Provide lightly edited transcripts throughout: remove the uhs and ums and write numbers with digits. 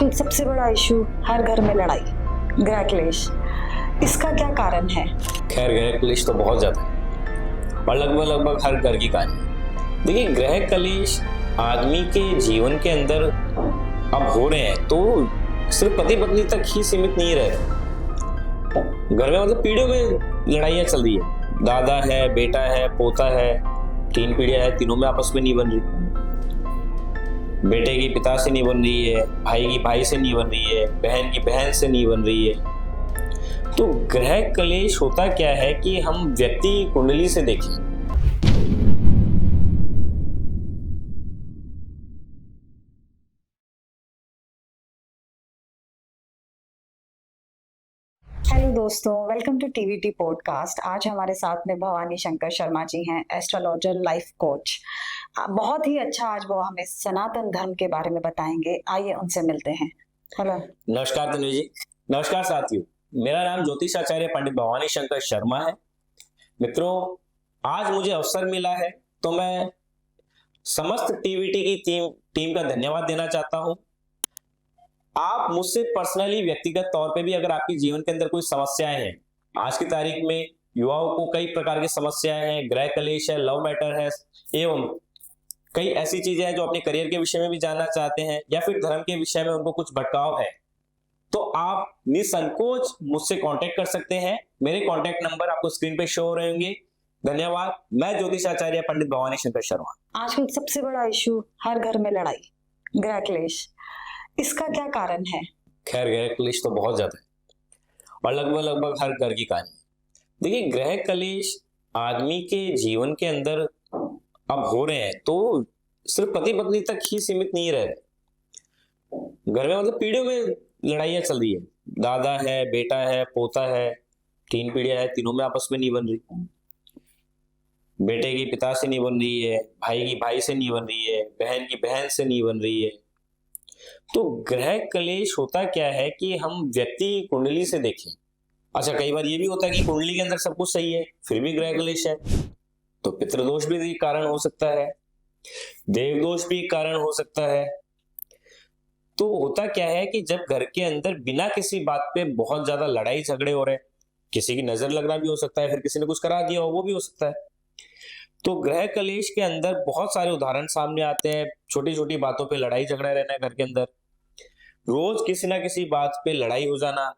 आजकल सबसे बड़ा इशू हर घर में लड़ाई, गृह क्लेश। इसका क्या कारण है? खैर, गृह क्लेश तो बहुत ज्यादा है और लगभग हर घर की कहानी। देखिए, गृह क्लेश आदमी के जीवन के अंदर अब हो रहे हैं तो सिर्फ पति पत्नी तक ही सीमित नहीं रहे। घर में मतलब पीढ़ियों में लड़ाइयाँ चल रही है। दादा है, बेटा है, पोता है, 3 पीढ़ियां है, तीनों में आपस में नहीं बन रही। बेटे की पिता से नहीं बन रही है, भाई की भाई से नहीं बन रही है, बहन की बहन से नहीं बन रही है। तो गृह क्लेश होता क्या है कि हम व्यक्ति की कुंडली से देखें। हेलो दोस्तों, वेलकम टू टीवीटी पॉडकास्ट। आज हमारे साथ में भवानी शंकर शर्मा जी हैं, एस्ट्रोलॉजर, लाइफ कोच। बहुत ही अच्छा आज वो हमें सनातन धर्म के बारे में बताएंगे। आइए उनसे मिलते हैं। हेलो। नमस्कार तनु जी। नमस्कार साथियों, मेरा नाम ज्योतिषाचार्य पंडित भवानी शंकर शर्मा है। मित्रों, आज मुझे अवसर मिला है तो मैं समस्त टीवीटी की टीम का धन्यवाद देना चाहता हूं। आप मुझसे पर्सनली, व्यक्तिगत तौर पे भी अगर आपके जीवन के अंदर कोई समस्याएं हैं, आज की तारीख में युवाओं को कई प्रकार की समस्याएं हैं, गृह क्लेश है, लव मैटर है, एवं कई ऐसी चीजें हैं जो अपने करियर के विषय में भी जानना चाहते हैं या फिर धर्म के विषय में उनको कुछ भटकाव है, तो आप निसंकोच मुझसे कांटेक्ट कर सकते हैं। मेरे कांटेक्ट नंबर आपको स्क्रीन पे शो हो रहे होंगे। धन्यवाद। मैं ज्योतिषाचार्य पंडित भवानी शंकर शर्मा। आजकल सबसे बड़ा इशू हर घर में लड़ाई, गृह क्लेश। इसका क्या कारण है? खैर, गृह क्लेश तो बहुत ज्यादा है और लगभग हर घर की कहानी। देखिए, गृह क्लेश आदमी के जीवन के अंदर अब हो रहे हैं तो सिर्फ पति पत्नी तक ही सीमित नहीं रहे। घर में मतलब पीढ़ियों में लड़ाइयाँ चल रही है। दादा है, बेटा है, पोता है, 3 पीढ़ियां है, तीनों में आपस में नहीं बन रही। बेटे की पिता से नहीं बन रही है, भाई की भाई से नहीं बन रही है, बहन की बहन से नहीं बन रही है। तो गृह क्लेश होता क्या है कि हम व्यक्ति की कुंडली से देखें। अच्छा, कई बार ये भी होता है कि कुंडली के अंदर सब कुछ सही है फिर भी गृह क्लेश है, तो पितृदोष भी एक कारण हो सकता है, देवदोष भी एक कारण हो सकता है। तो होता क्या है कि जब घर के अंदर बिना किसी बात पे बहुत ज्यादा लड़ाई झगड़े हो रहे हैं, किसी की नजर लगना भी हो सकता है, फिर किसी ने कुछ करा दिया हो वो भी हो सकता है। तो गृह क्लेश के अंदर बहुत सारे उदाहरण सामने आते हैं। छोटी छोटी बातों पे लड़ाई झगड़ा रहना है घर के अंदर, रोज किसी ना किसी बात पे लड़ाई हो जाना,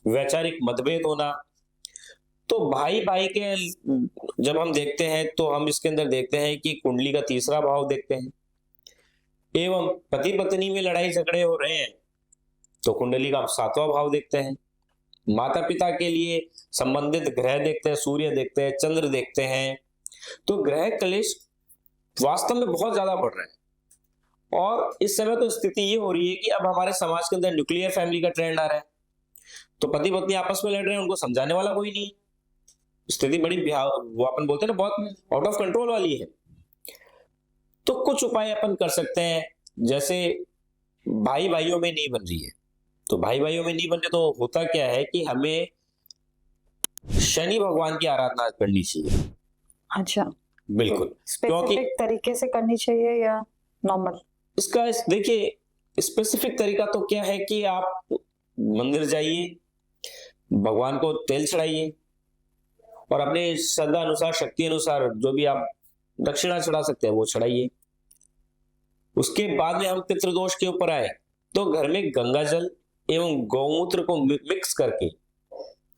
वैचारिक मतभेद होना। तो भाई भाई के जब हम देखते हैं तो हम इसके अंदर देखते हैं कि कुंडली का तीसरा भाव देखते हैं, एवं पति पत्नी में लड़ाई झगड़े हो रहे हैं तो कुंडली का 7वां भाव देखते हैं। माता पिता के लिए संबंधित ग्रह देखते हैं, सूर्य देखते हैं, चंद्र देखते हैं। तो गृह क्लेश वास्तव में बहुत ज्यादा बढ़ रहा है और इस समय तो स्थिति ये हो रही है कि अब हमारे समाज के अंदर न्यूक्लियर फैमिली का ट्रेंड आ रहा है। तो पति पत्नी आपस में लड़ रहे हैं, उनको समझाने वाला कोई नहीं। स्थिति बड़ी वो अपन बोलते हैं ना, बहुत आउट ऑफ कंट्रोल वाली है। तो कुछ उपाय अपन कर सकते हैं, जैसे भाई भाइयों में नहीं बन रही है, तो भाई भाइयों में नहीं बन रही तो होता क्या है कि हमें शनि भगवान की आराधना करनी चाहिए। अच्छा, बिल्कुल। स्पेसिफिक तरीके से करनी चाहिए या नॉर्मल? इसका देखिए, स्पेसिफिक तरीका तो क्या है कि आप मंदिर जाइए, भगवान को तेल चढ़ाइए और अपने श्रद्धा अनुसार, शक्ति अनुसार जो भी आप दक्षिणा चढ़ा सकते हैं वो चढ़ाइए। उसके बाद में हम पितृदोष के ऊपर आए तो घर में गंगा जल एवं गौमूत्र को मिक्स करके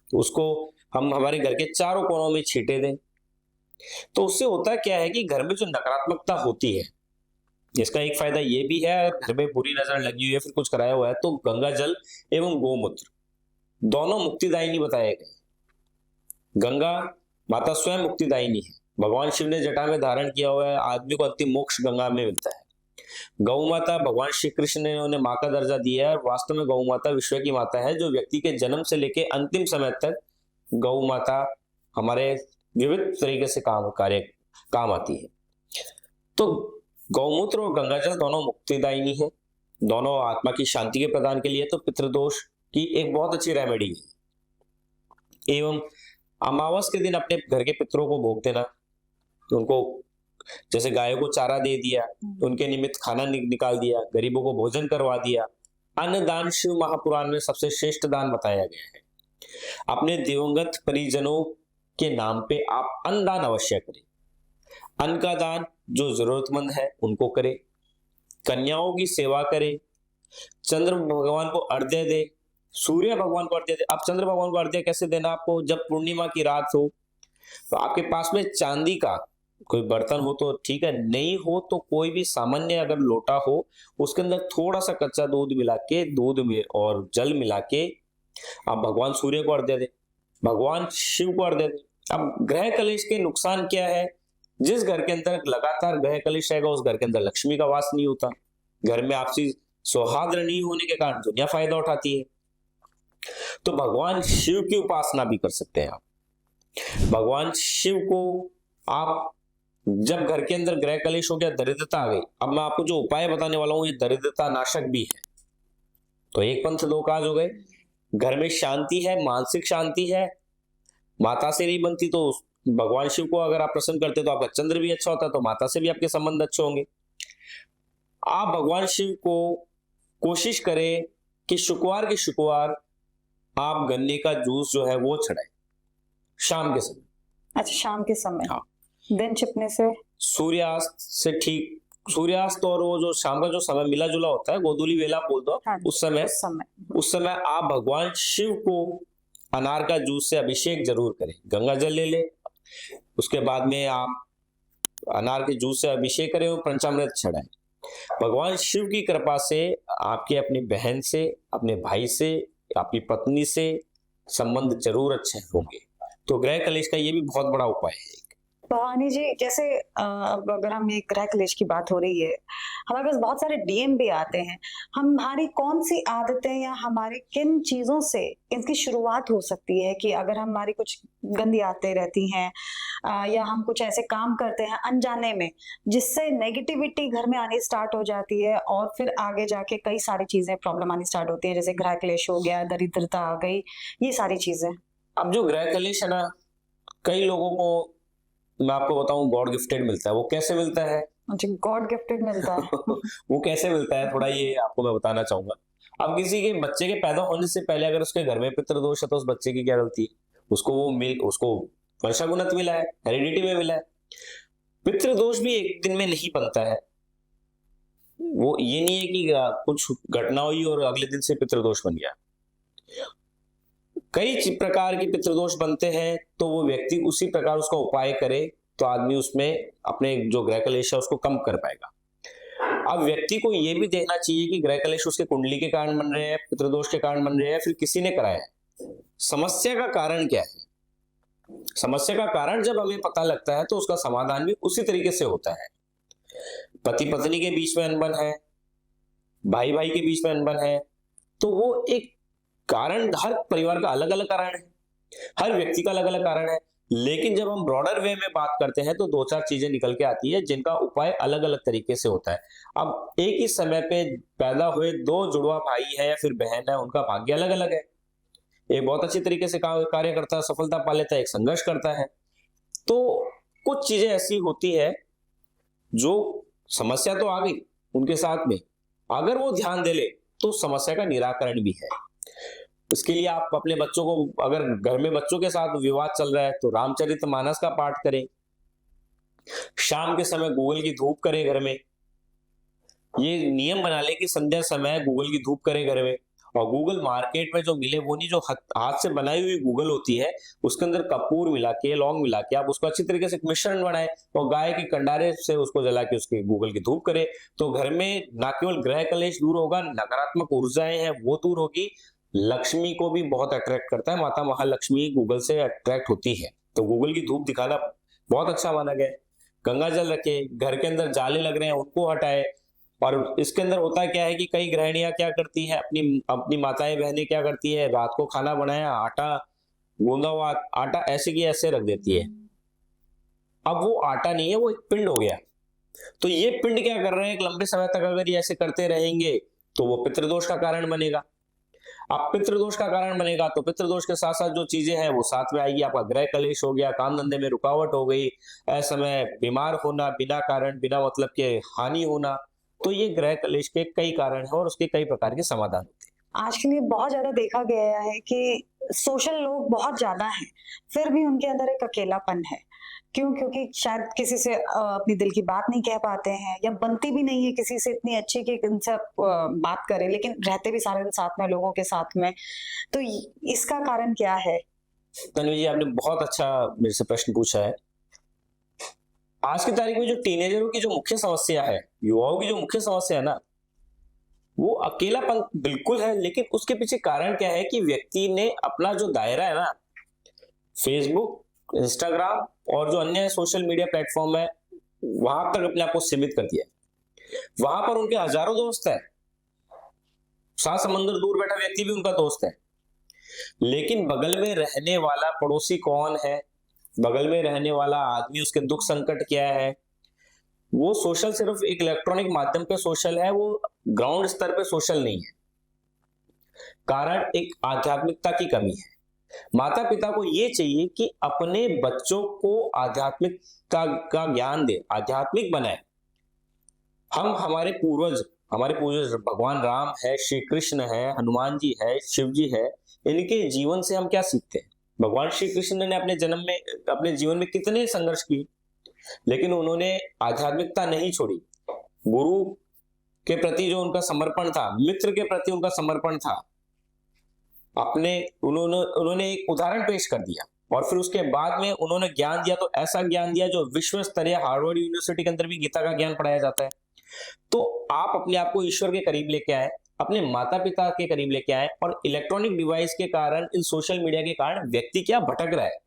उसको हम हमारे घर के चारों कोनों में छींटे दें। तो उससे होता क्या है कि घर में जो नकारात्मकता होती है, इसका एक फायदा ये भी है, अगर घर में बुरी नजर लगी हुई है, फिर कुछ कराया हुआ है, तो गंगा जल एवं गौमूत्र दोनों मुक्तिदायिनी बताए गए। गंगा माता स्वयं मुक्तिदायिनी है, भगवान शिव ने जटा में धारण किया हुआ है, आदमी को अंतिम मोक्ष गंगा में मिलता है। गौ माता भगवान श्री कृष्ण ने उन्हें माँ का दर्जा दिया है और वास्तव में गौ माता विश्व की माता है, जो व्यक्ति के जन्म से लेके अंतिम समय तक गौ माता हमारे विविध तरीके से काम आती है। तो गौमूत्र और गंगाजल दोनों मुक्तिदायिनी है, दोनों आत्मा की शांति के प्रदान के लिए तो पितृदोष की एक बहुत अच्छी रेमेडी है। एवं अमावस के दिन अपने घर के पितरों को भोग देना, तो उनको जैसे गायों को चारा दे दिया तो उनके निमित्त खाना निकाल दिया, गरीबों को भोजन करवा दिया, अन्नदान शिव महापुराण में सबसे श्रेष्ठ दान बताया गया है। अपने दिवंगत परिजनों के नाम पे आप अन्नदान अवश्य करें। अन्न का दान जो जरूरतमंद है उनको करे, कन्याओं की सेवा करे, चंद्र भगवान को अर्घ्य दे, सूर्य भगवान को अर्घ्य दे। अब चंद्र भगवान को अर्घ्य कैसे देना आपको? जब पूर्णिमा की रात हो तो आपके पास में चांदी का कोई बर्तन हो तो ठीक है, नहीं हो तो कोई भी सामान्य अगर लोटा हो, उसके अंदर थोड़ा सा कच्चा दूध मिला के, दूध में और जल मिला के आप भगवान सूर्य को अर्घ्य दे, भगवान शिव को अर्घ्य दे। अब ग्रह कलेश के नुकसान क्या है? जिस घर के अंदर लगातार ग्रह कलेश रहेगा उस घर के अंदर लक्ष्मी का वास नहीं होता, घर में आपसी सौहार्द नहीं होने के कारण दुनिया फायदा उठाती है। तो भगवान शिव की उपासना भी कर सकते हैं आप। भगवान शिव को आप जब घर के अंदर ग्रह कलेश हो गया, दरिद्रता आ गई, अब मैं आपको जो उपाय बताने वाला हूं ये दरिद्रता नाशक भी है। तो एक पंथ दो काज हो गए। घर में शांति है, मानसिक शांति है, माता से नहीं बनती तो भगवान शिव को अगर आप प्रसन्न करते तो आपका चंद्र भी अच्छा होता है, तो माता से भी आपके संबंध अच्छे होंगे। आप भगवान शिव को कोशिश करें कि शुक्रवार के शुक्रवार आप गन्ने का जूस जो है वो चढ़ाएं शाम के समय। अच्छा, शाम के समय। हाँ, दिन छिपने से, सूर्यास्त से ठीक, सूर्यास्त और वो जो शाम का जो समय मिला जुला होता है, गोधूली वेला बोल दो, हाँ, उस समय आप भगवान शिव को अनार का जूस से अभिषेक जरूर करें। गंगा जल ले ले, उसके बाद में आप अनार के जूस से अभिषेक करें और पंचामृत चढ़ाएं। भगवान शिव की कृपा से आपके अपनी बहन से, अपने भाई से, आपकी पत्नी से संबंध जरूर अच्छे होंगे। तो ग्रह कलेश का ये भी बहुत बड़ा उपाय है। भवानी जी, जैसे अब अगर हम ये ग्रह कलेश की बात हो रही है, हमारे पास बहुत सारे डीएम भी आते हैं। हमारी कौन सी आदतें या हमारी किन चीजों से इनकी शुरुआत हो सकती है कि अगर हमारी कुछ गंदी आदतें रहती हैं या हम कुछ ऐसे काम करते हैं अनजाने में जिससे नेगेटिविटी घर में आनी स्टार्ट हो जाती है और फिर आगे जाके कई सारी चीजें प्रॉब्लम आनी स्टार्ट होती है, जैसे ग्रह कलेश हो गया, दरिद्रता आ गई, ये सारी चीजें। अब जो ग्रह कलेश है ना, कई लोगों को मैं आपको बताऊं गॉड गिफ्टेड मिलता है। वो कैसे मिलता है? अच्छा, गॉड गिफ्टेड मिलता है। वो कैसे मिलता है थोड़ा ये आपको मैं बताना चाहूंगा। अब किसी के बच्चे के पैदा होने से पहले अगर उसके घर में पितृदोष है तो उस बच्चे की क्या गलती है? उसको वंशागुणत मिला है, हेरिडिटी में मिला है। पितृदोष भी एक दिन में नहीं बनता है। वो ये नहीं है कि कुछ घटना हुई और अगले दिन से पितृदोष बन गया। कई प्रकार के पितृदोष बनते हैं, तो वो व्यक्ति उसी प्रकार उसका उपाय करे तो आदमी उसमें अपने जो ग्रह कलेश है उसको कम कर पाएगा। अब व्यक्ति को यह भी देखना चाहिए कि ग्रह कलेश उसके कुंडली के कारण बन रहे हैं, पितृदोष के कारण बन रहे हैं, फिर किसी ने कराया है। समस्या का कारण क्या है? समस्या का कारण जब हमें पता लगता है तो उसका समाधान भी उसी तरीके से होता है। पति पत्नी के बीच में अनबन है, भाई भाई के बीच में अनबन है, तो वो एक कारण, हर परिवार का अलग अलग कारण है, हर व्यक्ति का अलग अलग कारण है। लेकिन जब हम ब्रॉडर वे में बात करते हैं तो दो चार चीजें निकल के आती है जिनका उपाय अलग अलग तरीके से होता है। अब एक ही समय पे पैदा हुए दो जुड़वा भाई है या फिर बहन है, उनका भाग्य अलग अलग है। एक बहुत अच्छी तरीके से कार्य करता है, सफलता पा लेता है, एक संघर्ष करता है। तो कुछ चीजें ऐसी होती है जो समस्या तो आ गई उनके साथ में, अगर वो ध्यान दे ले तो समस्या का निराकरण भी है। इसके लिए आप अपने बच्चों को, अगर घर में बच्चों के साथ विवाद चल रहा है तो रामचरितमानस का पाठ करें, शाम के समय गूगल की धूप करें घर में। ये नियम बना ले कि संध्या समय गूगल की धूप करें घर में। और गूगल मार्केट में जो मिले वो नहीं, जो हाथ से बनाई हुई गूगल होती है उसके अंदर कपूर मिला के, लौंग मिला के आप उसको अच्छी तरीके से मिश्रण बनाए और गाय के कंडारे से उसको जला के उसकी गूगल की धूप करे, तो घर में ना केवल ग्रह कलेश दूर होगा, नकारात्मक ऊर्जाएं हैं वो दूर होगी, लक्ष्मी को भी बहुत अट्रैक्ट करता है। माता महालक्ष्मी गूगल से अट्रैक्ट होती है, तो गूगल की धूप दिखाना बहुत अच्छा माना गया। गंगा जल रखे, घर के अंदर जाले लग रहे हैं उनको हटाए। और इसके अंदर होता क्या है कि कई गृहिणियां क्या करती हैं, अपनी माताएं बहनें क्या करती है, रात को खाना बनाया, आटा गूंदा हुआ आटा ऐसे की ऐसे रख देती है। अब वो आटा नहीं है, वो एक पिंड हो गया। तो ये पिंड क्या कर रहे हैं, एक लंबे समय तक अगर ये ऐसे करते रहेंगे तो वो पितृदोष का कारण बनेगा। अब पितृदोष का कारण बनेगा तो पितृदोष के साथ साथ जो चीजें हैं वो साथ में आएगी। आपका ग्रह कलेश हो गया, काम धंधे में रुकावट हो गई, ऐसे समय बीमार होना, बिना कारण बिना मतलब के हानि होना, तो ये ग्रह कलेश के कई कारण हैं और उसके कई प्रकार के समाधान होते हैं। आजकल ये बहुत ज़्यादा देखा गया है कि सोशल लोग बहुत ज़्यादा हैं, फिर भी उनके अंदर एक अकेलापन है। क्यों? क्योंकि शायद किसी से अपनी दिल की बात नहीं कह पाते हैं या बनती भी नहीं है किसी से इतनी अच्छी कि उनसे बात करें, लेकिन रहते भी सारे दिन साथ में, लोगों के साथ में। तो इ इसका कारण क्या है? तन्वी जी, आपने बहुत अच्छा मेरे से प्रश्न पूछा है। आज की तारीख में जो टीनेजरों की जो मुख्य समस्या है, युवाओं की जो मुख्य समस्या है ना, वो अकेलापन बिल्कुल है, लेकिन उसके पीछे कारण क्या है कि व्यक्ति ने अपना जो दायरा है ना, फेसबुक, इंस्टाग्राम और जो अन्य सोशल मीडिया प्लेटफॉर्म है, वहां तक अपने आप को सीमित कर दिया है। वहां पर उनके हजारों दोस्त है, 7 समंदर दूर बैठा व्यक्ति भी उनका दोस्त है, लेकिन बगल में रहने वाला पड़ोसी कौन है, बगल में रहने वाला आदमी, उसके दुख संकट क्या है, वो सोशल सिर्फ एक इलेक्ट्रॉनिक माध्यम पे सोशल है, वो ग्राउंड स्तर पे सोशल नहीं है। कारण एक आध्यात्मिकता की कमी है। माता पिता को ये चाहिए कि अपने बच्चों को आध्यात्मिकता का ज्ञान दे, आध्यात्मिक बनाए। हमारे पूर्वज भगवान राम है, श्री कृष्ण है, हनुमान जी है, शिव जी है, इनके जीवन से हम क्या सीखते हैं? भगवान श्री कृष्ण ने अपने जीवन में कितने संघर्ष किए, लेकिन उन्होंने आध्यात्मिकता नहीं छोड़ी। गुरु के प्रति जो उनका समर्पण था, मित्र के प्रति उनका समर्पण था, उन्होंने एक उदाहरण पेश कर दिया और फिर उसके बाद में उन्होंने ज्ञान दिया, तो ऐसा ज्ञान दिया जो विश्व स्तरीय हार्वर्ड यूनिवर्सिटी के अंदर भी गीता का ज्ञान पढ़ाया जाता है। तो आप अपने आप को ईश्वर के करीब लेके आए, अपने माता पिता के करीब लेके आए, और इलेक्ट्रॉनिक डिवाइस के कारण, इन सोशल मीडिया के कारण व्यक्ति क्या भटक रहा है।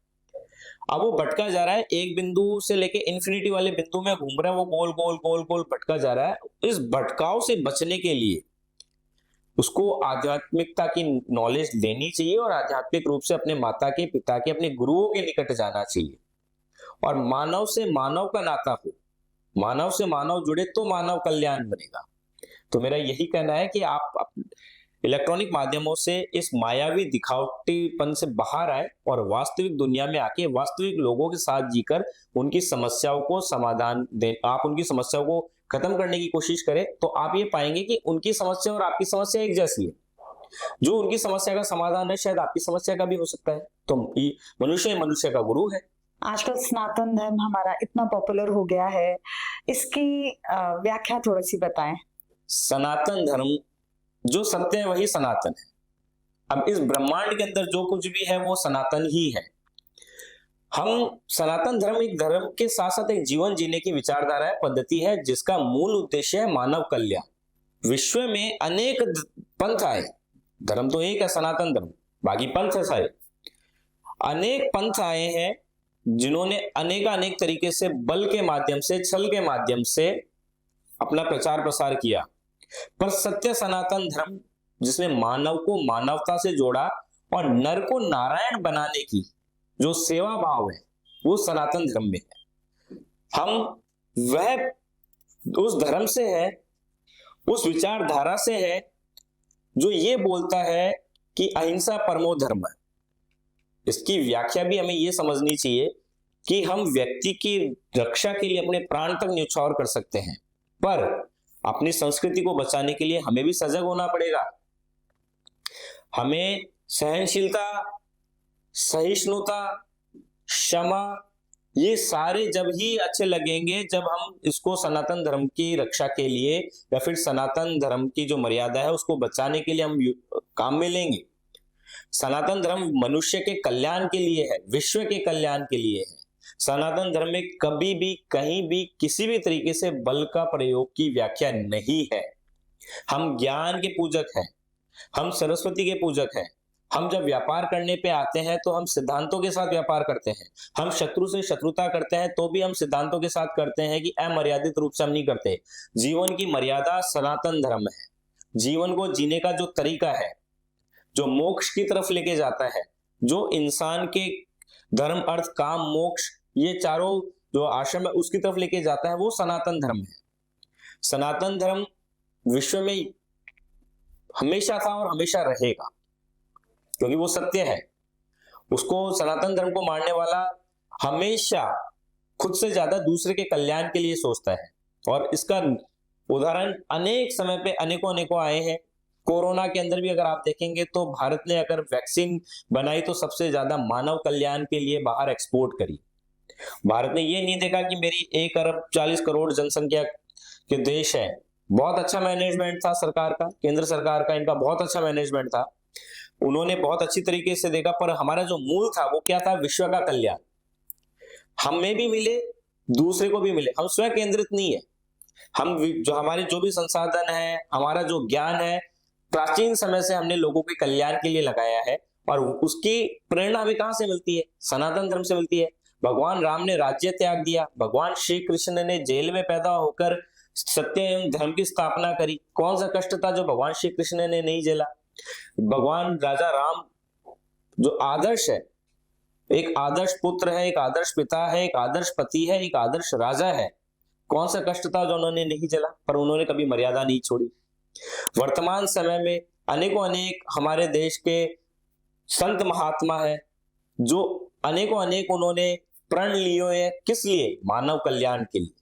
अब वो भटका जा रहा है, एक बिंदु से लेके इन्फिनिटी वाले बिंदु में घूम रहा है, वो गोल गोल गोल गोल भटका जा रहा है। इस भटकाव से बचने के लिए उसको आध्यात्मिकता की नॉलेज देनी चाहिए और आध्यात्मिक रूप से अपने माता के, पिता के, अपने गुरुओं के निकट जाना चाहिए, और मानव से मानव का नाता हो, मानव से मानव जुड़े तो मानव कल्याण बनेगा। तो मेरा यही कहना है कि आप इलेक्ट्रॉनिक माध्यमों से इस मायावी दिखावटीपन से बाहर आए और वास्तविक दुनिया में आके वास्तविक लोगों के साथ जीकर उनकी समस्याओं को समाधान दें। आप उनकी समस्याओं को खत्म करने की कोशिश करें, तो आप ये पाएंगे कि उनकी समस्या और आपकी समस्या एक जैसी है। जो उनकी समस्या का समाधान है, शायद आपकी समस्या का भी हो सकता है। तो मनुष्य का गुरु है। आजकल सनातन धर्म हमारा इतना पॉपुलर हो गया है, इसकी व्याख्या थोड़ी-सी बताएँ? सनातन धर्म, जो सत्य है वही सनातन है। अब इस ब्रह्मांड के अंदर जो कुछ भी है वो सनातन ही है। हम सनातन धर्म एक धर्म के साथ साथ एक जीवन जीने की विचारधारा है, पद्धति है, जिसका मूल उद्देश्य है मानव कल्याण। विश्व में अनेक पंथ आए, धर्म तो एक है सनातन धर्म, बाकी पंथ है सारे। अनेक पंथ आए हैं जिन्होंने अनेक तरीके से बल के माध्यम से, छल के माध्यम से अपना प्रचार प्रसार किया, पर सत्य सनातन धर्म जिसने मानव को मानवता से जोड़ा और नर को नारायण बनाने की जो सेवा भाव है, वो सनातन धर्म में है। हम वह उस धर्म से है, उस विचारधारा से है जो ये बोलता है कि अहिंसा परमो धर्म है। इसकी व्याख्या भी हमें ये समझनी चाहिए कि हम व्यक्ति की रक्षा के लिए अपने प्राण तक न्यौछावर कर सकते हैं, पर अपनी संस्कृति को बचाने के लिए हमें भी सजग होना पड़ेगा। हमें सहनशीलता, सहिष्णुता, क्षमा, ये सारे जब ही अच्छे लगेंगे जब हम इसको सनातन धर्म की रक्षा के लिए या फिर सनातन धर्म की जो मर्यादा है उसको बचाने के लिए हम काम में लेंगे। सनातन धर्म मनुष्य के कल्याण के लिए है, विश्व के कल्याण के लिए है। सनातन धर्म में कभी भी, कहीं भी, किसी भी तरीके से बल का प्रयोग की व्याख्या नहीं है। हम ज्ञान के पूजक हैं, हम सरस्वती के पूजक हैं। हम जब व्यापार करने पे आते हैं तो हम सिद्धांतों के साथ व्यापार करते हैं। हम शत्रु से शत्रुता करते हैं तो भी हम सिद्धांतों के साथ करते हैं कि अमर्यादित रूप से हम नहीं करते। जीवन की मर्यादा सनातन धर्म है। जीवन को जीने का जो तरीका है, जो मोक्ष की तरफ लेके जाता है, जो इंसान के धर्म, अर्थ, काम, मोक्ष, ये चारों जो आश्रम है उसकी तरफ लेके जाता है, वो सनातन धर्म है। सनातन धर्म विश्व में हमेशा था और हमेशा रहेगा, क्योंकि वो सत्य है। उसको, सनातन धर्म को मानने वाला हमेशा खुद से ज्यादा दूसरे के कल्याण के लिए सोचता है, और इसका उदाहरण अनेक समय पे अनेकों अनेकों आए हैं। कोरोना के अंदर भी अगर आप देखेंगे तो भारत ने अगर वैक्सीन बनाई तो सबसे ज्यादा मानव कल्याण के लिए बाहर एक्सपोर्ट करी। भारत ने ये नहीं देखा कि मेरी 1 अरब 40 करोड़ जनसंख्या के देश है। बहुत अच्छा मैनेजमेंट था सरकार का, केंद्र सरकार का, इनका बहुत अच्छा मैनेजमेंट था। उन्होंने बहुत अच्छी तरीके से देखा, पर हमारा जो मूल था वो क्या था? विश्व का कल्याण। हमें भी मिले, दूसरे को भी मिले। हम स्वयं केंद्रित नहीं है। हम जो हमारे जो भी संसाधन है, हमारा जो ज्ञान है, प्राचीन समय से हमने लोगों के कल्याण के लिए लगाया है। और उसकी प्रेरणा हमें कहां से मिलती है? सनातन धर्म से मिलती है। भगवान राम ने राज्य त्याग दिया, भगवान श्री कृष्ण ने जेल में पैदा होकर सत्य एवं धर्म की स्थापना करी। कौन सा कष्ट था जो भगवान श्री कृष्ण ने नहीं झेला? भगवान राजा राम जो आदर्श है, एक आदर्श पुत्र है, एक आदर्श पिता है, एक आदर्श पति है, एक आदर्श राजा है। कौन सा कष्ट था जो उन्होंने नहीं झेला? पर उन्होंने कभी मर्यादा नहीं छोड़ी। वर्तमान समय में अनेकों अनेक हमारे देश के संत महात्मा है जो अनेकों अनेक उन्होंने प्रण लिए हैं। किस लिए? मानव कल्याण के लिए।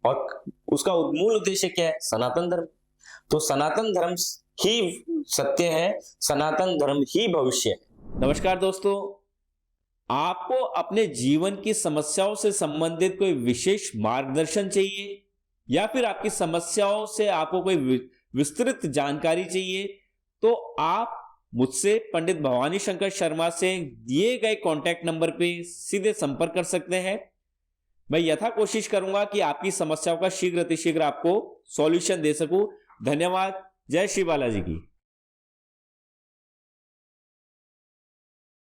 और उसका मूल उद्देश्य क्या है? सनातन धर्म। तो सनातन धर्म ही सत्य है, सनातन धर्म ही भविष्य है। नमस्कार दोस्तों, आपको अपने जीवन की समस्याओं से संबंधित कोई विशेष मार्गदर्शन चाहिए या फिर आपकी समस्याओं से आपको कोई विस्तृत जानकारी चाहिए तो आप मुझसे पंडित भवानी शंकर शर्मा से दिए गए कॉन्टैक्ट नंबर पे सीधे संपर्क कर सकते हैं। मैं यथा कोशिश करूंगा कि आपकी समस्याओं का शीघ्र अतिशीघ्र आपको सॉल्यूशन दे सकूं। धन्यवाद। जय श्री बालाजी की।